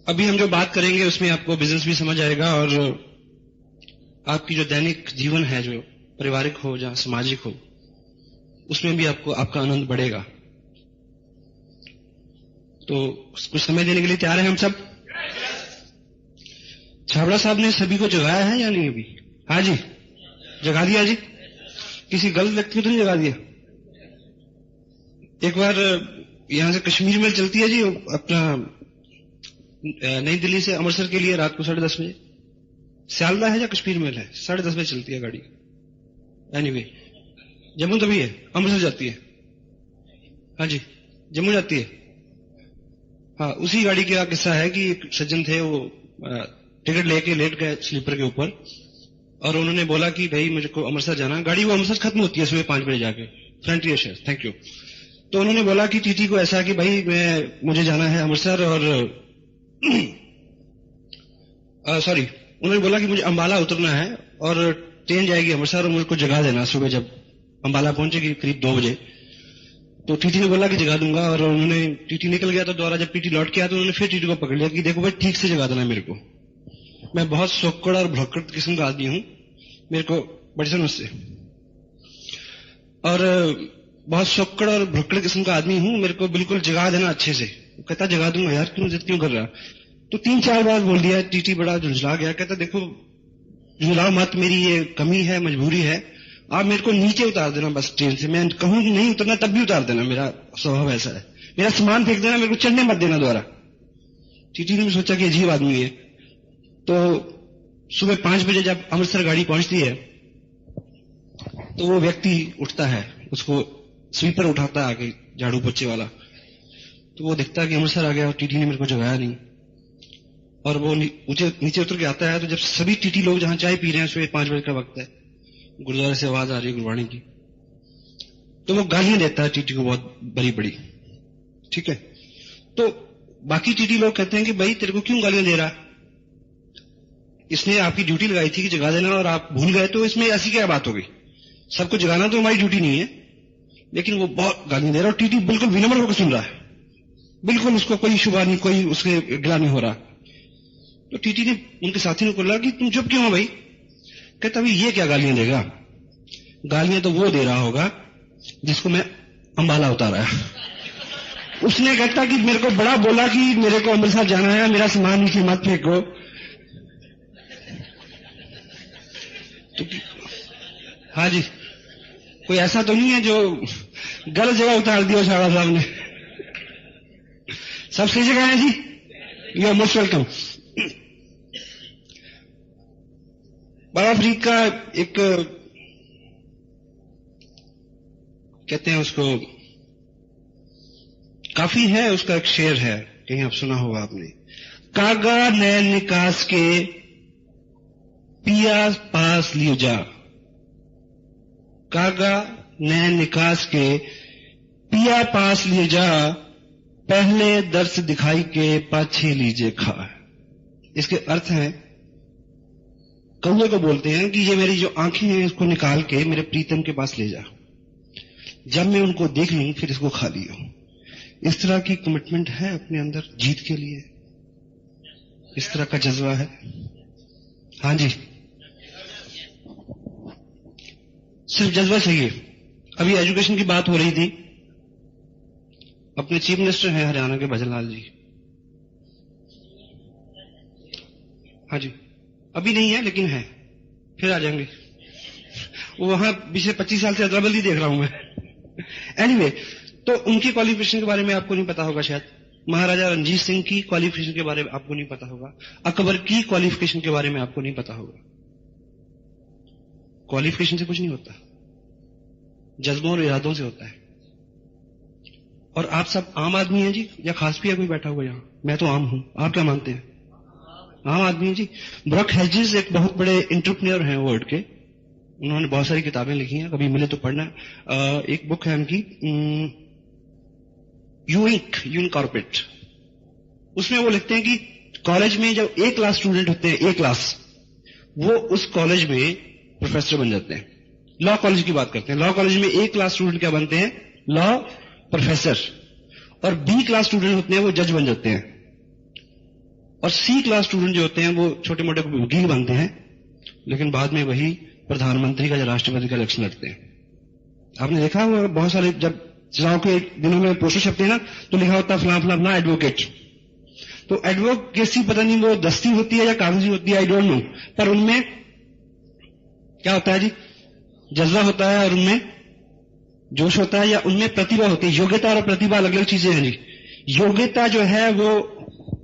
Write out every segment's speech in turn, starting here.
अभी हम जो बात करेंगे उसमें आपको बिजनेस भी समझ आएगा और आपकी जो दैनिक जीवन है, जो पारिवारिक हो या सामाजिक हो, उसमें भी आपको आपका आनंद बढ़ेगा। तो कुछ समय देने के लिए तैयार हैं हम सब? छाबड़ा साहब ने सभी को जगाया है या नहीं अभी? हाँ जी, जगा दिया जी। किसी गलत व्यक्ति को तो नहीं जगा दिया? एक बार यहां से कश्मीर मेल चलती है जी, अपना नई दिल्ली से अमृतसर के लिए रात को 10:30 बजे। सियालदा है या कश्मीर मेल है? 10:30 बजे चलती है गाड़ी। एनीवे, जम्मू तभी है, अमृतसर जाती है। हाँ जी, जम्मू जाती है। हाँ, उसी गाड़ी का किस्सा है कि एक सज्जन थे, वो टिकट लेके लेट गए स्लीपर के ऊपर और उन्होंने बोला कि भाई मुझे को अमृतसर जाना। गाड़ी वो अमृतसर खत्म होती है सुबह 5 बजे जाके, फ्रंटियर शहर। Thank you. तो उन्होंने बोला कि टीटी को ऐसा कि भाई मुझे जाना है अमृतसर और सॉरी, उन्होंने बोला कि मुझे अंबाला उतरना है और ट्रेन जाएगी अमृतसर और मुझको जगा देना सुबह जब अंबाला पहुंचेगी करीब 2 बजे। तो टीटी ने बोला कि जगा दूंगा और उन्होंने, टीटी निकल गया तो दोबारा जब टीटी लौट के आया तो उन्होंने फिर टीटी को पकड़ लिया कि देखो भाई ठीक से जगा देना मेरे को, मैं बहुत सोक्कड़ और भ्रकड़ किस्म का आदमी हूं, मेरे को बड़ी समस्या और बहुत सोक्कड़ और भ्रकड़ किस्म का आदमी हूं, मेरे को बिल्कुल जगा देना अच्छे से। कहता जगा दूंगा यार, क्यों जिद क्यों कर रहा? तो 3-4 बार बोल दिया। टीटी बड़ा झुंझला गया, कहता देखो झुंझलाओ मत, मेरी ये कमी है, मजबूरी है, आप मेरे को नीचे उतार देना बस ट्रेन से, मैं कहूं कि नहीं उतरना तब भी उतार देना, मेरा स्वभाव ऐसा है, मेरा सामान फेंक देना, मेरे को चढ़ने मत देना दोबारा। टीटी ने भी सोचा कि अजीब आदमी है। तो सुबह 5 बजे जब अमृतसर गाड़ी पहुंचती है तो वो व्यक्ति उठता है, उसको स्वीपर उठाता है आगे, झाड़ू पोछे वाला। तो वो देखता है कि अमृतसर आ गया और टीटी ने मेरे को जगाया नहीं, और वो नीचे उतर के आता है। तो जब सभी टीटी लोग जहां चाय पी रहे हैं, सुबह 5 बजे का वक्त है, गुरुद्वारे से आवाज आ रही है गुरबाणी की, तो वो गालियां देता है टीटी को बहुत बड़ी बड़ी। ठीक है, तो बाकी टीटी लोग कहते हैं कि भाई तेरे को क्यों गालियां दे रहा, इसने आपकी ड्यूटी लगाई थी कि जगा देना और आप भूल गए, तो इसमें ऐसी क्या बात हो गई? सबको जगाना तो हमारी ड्यूटी नहीं है, लेकिन वो बहुत गालियां दे रहा है और टीटी बिल्कुल विनम्र होकर सुन रहा है, बिल्कुल उसको कोई शुबा नहीं, कोई उसके गिला नहीं हो रहा। तो टीटी ने उनके साथी ने बोला कि तुम चुप क्यों हो भाई? कहता भाई ये क्या गालियां देगा, गालियां तो वो दे रहा होगा जिसको मैं अंबाला उतारा है। उसने कहता कि मेरे को बड़ा बोला कि मेरे को अमृतसर जाना है, मेरा सामान नीचे मत फेंको। तो हाँ जी, कोई ऐसा तो नहीं है जो गलत जगह उतार दिया छाड़ा साहब ने? सब सही जगह है जी, यू आर मोस्ट वेलकम। बाबा फरीद का एक कहते हैं उसको, काफी है उसका एक शेर है, कहीं आप सुना होगा आपने। कागा नैन निकास के पिया पास लियो जा, कागा नैन निकास के पिया पास लियो जा, पहले दर्श दिखाई के पाछे लीजिए खा। इसके अर्थ है, कौवे को बोलते हैं कि ये मेरी जो आंखें हैं इसको निकाल के मेरे प्रीतम के पास ले जा, जब मैं उनको देख लूं फिर इसको खा लियो। इस तरह की कमिटमेंट है अपने अंदर जीत के लिए, इस तरह का जज्बा है। हाँ जी, सिर्फ जज्बा चाहिए। अभी एजुकेशन की बात हो रही थी, अपने चीफ मिनिस्टर हैं हरियाणा के भजन लाल जी। हाँ जी, अभी नहीं है लेकिन है, फिर आ जाएंगे। वो वहां पिछले 25 साल से अदला-बदली देख रहा हूं मैं। एनीवे, तो उनकी क्वालिफिकेशन के बारे में आपको नहीं पता होगा शायद, महाराजा रणजीत सिंह की क्वालिफिकेशन के बारे में आपको नहीं पता होगा, अकबर की क्वालिफिकेशन के बारे में आपको नहीं पता होगा। क्वालिफिकेशन से कुछ नहीं होता, जज्बों और इरादों से होता है। और आप सब आम आदमी हैं जी, या खास भी है कोई बैठा हुआ यहां? मैं तो आम हूं, आप क्या मानते हैं? आम आदमी है जी। ब्रक हेजिस एक बहुत बड़े एंटरप्रेन्योर हैं वर्ल्ड के, उन्होंने बहुत सारी किताबें लिखी हैं, कभी मिले तो पढ़ना। एक बुक है उनकी, यून कॉर्पोरेट। उसमें वो लिखते हैं कि कॉलेज में जब A क्लास स्टूडेंट होते हैं, A क्लास, वो उस कॉलेज में प्रोफेसर बन जाते हैं। लॉ कॉलेज की बात करते हैं, लॉ कॉलेज में A क्लास स्टूडेंट क्या बनते हैं? Law professor. और B क्लास स्टूडेंट होते हैं वो जज बन जाते हैं। और सी क्लास स्टूडेंट जो होते हैं वो छोटे मोटे वकील बनते हैं, लेकिन बाद में वही प्रधानमंत्री का या राष्ट्रपति का इलेक्शन लड़ते हैं। आपने देखा हुआ बहुत सारे जब चुनाव के दिनों में पोस्टर छपते हैं ना, तो लिखा होता है फलां फलां फलां एडवोकेट। तो एडवोकेसी पता नहीं वो दस्ती होती है या कागजी होती है, आई डोंट नो, पर उनमें क्या होता है जी, जज्बा होता है और उनमें जोश होता है, या उनमें प्रतिभा होती है। योग्यता और प्रतिभा अलग अलग चीजें हैं जी। योग्यता जो है वो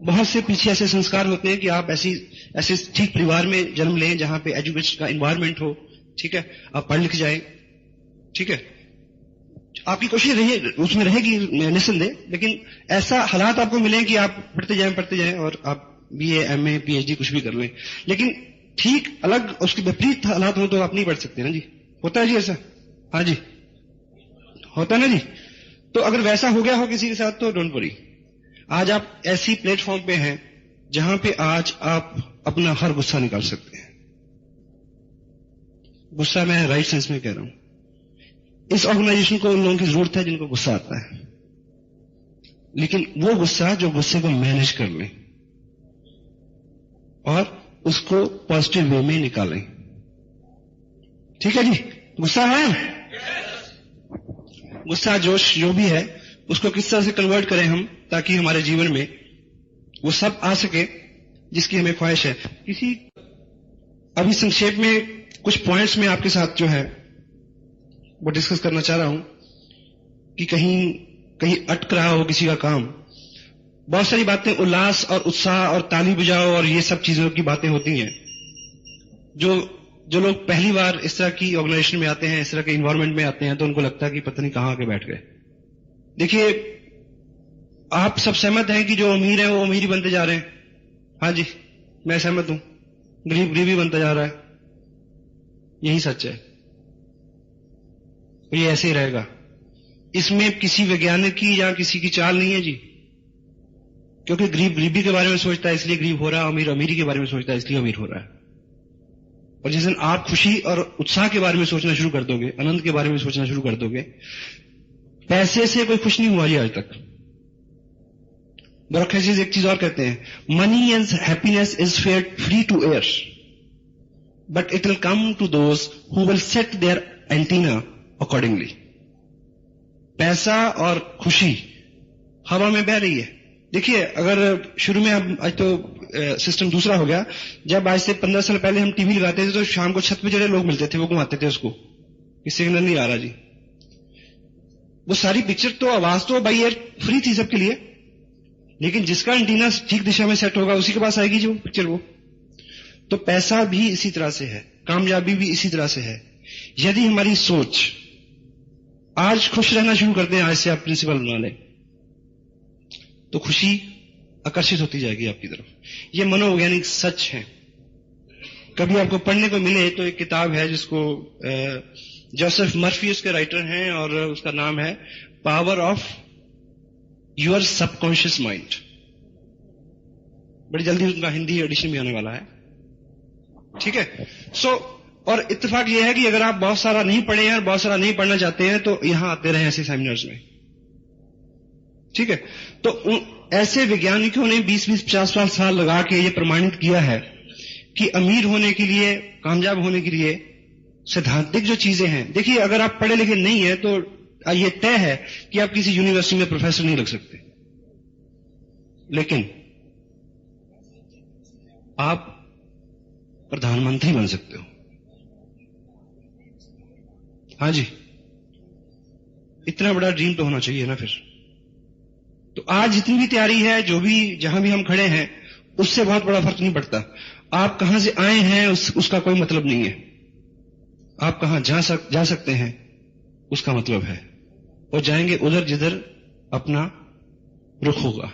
बहुत से पीछे ऐसे संस्कार होते हैं कि आप ऐसे ठीक परिवार में जन्म लें जहां पे एजुकेशन का एनवायरनमेंट हो, ठीक है, आप पढ़ लिख जाएं, ठीक है, आपकी कोशिश रही उसमें रहेगी निस्संदेह, लेकिन ऐसा हालात आपको मिले कि आप पढ़ते जाएं और आप BA MA PhD कुछ भी कर लें, लेकिन ठीक अलग उसके विपरीत हालात हो तो आप नहीं पढ़ सकते ना जी। होता है जी ऐसा? हाँ जी, होता है ना जी। तो अगर वैसा हो गया हो किसी के साथ तो डोंट वरी, आज आप ऐसी प्लेटफॉर्म पे हैं जहां पे आज आप अपना हर गुस्सा निकाल सकते हैं। गुस्सा मैं राइट सेंस में कह रहा हूं। इस ऑर्गेनाइजेशन को उन लोगों की जरूरत है जिनको गुस्सा आता है, लेकिन वो गुस्सा जो गुस्से को मैनेज कर लें और उसको पॉजिटिव वे में निकालें। ठीक है जी, गुस्सा है, गुस्सा जोश जो भी है उसको किस तरह से कन्वर्ट करें हम, ताकि हमारे जीवन में वो सब आ सके जिसकी हमें ख्वाहिश है। किसी अभी संक्षेप में कुछ पॉइंट्स में आपके साथ जो है वो डिस्कस करना चाह रहा हूं कि कहीं अटक रहा हो किसी का काम। बहुत सारी बातें उल्लास और उत्साह और ताली बजाओ और ये सब चीजों की बातें होती हैं। जो लोग पहली बार इस तरह की ऑर्गेनाइजेशन में आते हैं, इस तरह के इन्वायरमेंट में आते हैं, तो उनको लगता है कि पता नहीं कहां आके बैठ गए। देखिए, आप सब सहमत हैं कि जो अमीर है वो अमीर ही बनते जा रहे हैं। हाँ जी, मैं सहमत हूं, गरीब ही बनता जा रहा है, यही सच है, ये ऐसे ही रहेगा। इसमें किसी वैज्ञानिक की या किसी की चाल नहीं है जी, क्योंकि गरीब गरीबी के बारे में सोचता है इसलिए गरीब हो रहा है, अमीर अमीरी के बारे में सोचता है इसलिए अमीर हो रहा है। और जिस दिन आप खुशी और उत्साह के बारे में सोचना शुरू कर दोगे, आनंद के बारे में सोचना शुरू कर दोगे, पैसे से कोई खुश नहीं हुआ जी आज तक। बरखैज़ एक चीज और कहते हैं, money and happiness is free to air, but it will come to those who will set their antenna accordingly. पैसा और खुशी हवा में बह रही है। देखिए, अगर शुरू में आज तो सिस्टम दूसरा हो गया, जब आज से 15 साल पहले हम टीवी लगाते थे तो शाम को छत पे जड़े लोग मिलते थे, वो घुमाते थे उसको कि सिग्नल नहीं आ रहा जी। वो सारी पिक्चर तो आवाज तो बाई एयर फ्री थी सबके लिए, लेकिन जिसका एंटीना ठीक दिशा में सेट होगा उसी के पास आएगी जो पिक्चर। वो तो पैसा भी इसी तरह से है, कामयाबी भी इसी तरह से है। यदि हमारी सोच आज खुश रहना शुरू करते हैं, आज से आप प्रिंसिपल बना लें, तो खुशी आकर्षित होती जाएगी आपकी तरफ। ये मनोवैज्ञानिक सच है। कभी आपको पढ़ने को मिले तो एक किताब है जिसको जोसेफ मर्फी उसके राइटर हैं, और उसका नाम है power of your subconscious mind. बड़ी जल्दी उनका हिंदी एडिशन भी आने वाला है, ठीक है। और इत्तेफाक यह है कि अगर आप बहुत सारा नहीं पढ़े हैं और बहुत सारा नहीं पढ़ना चाहते हैं तो यहां आते रहे ऐसे सेमिनार्स में, ठीक है। तो ऐसे वैज्ञानिकों ने 20-20, 50 साल लगा के ये प्रमाणित किया है कि अमीर होने के लिए, कामयाब होने के लिए सैद्धांतिक जो चीजें हैं, देखिए अगर आप पढ़े लिखे नहीं है तो ये तय है कि आप किसी यूनिवर्सिटी में प्रोफेसर नहीं लग सकते, लेकिन आप प्रधानमंत्री बन सकते हो। हाँ जी, इतना बड़ा ड्रीम तो होना चाहिए ना फिर। तो आज जितनी भी तैयारी है, जो भी जहां भी हम खड़े हैं, उससे बहुत बड़ा फर्क नहीं पड़ता। आप कहां से आए हैं उसका कोई मतलब नहीं है, आप कहां जा सकते हैं उसका मतलब है, और जाएंगे उधर जिधर अपना रुख होगा।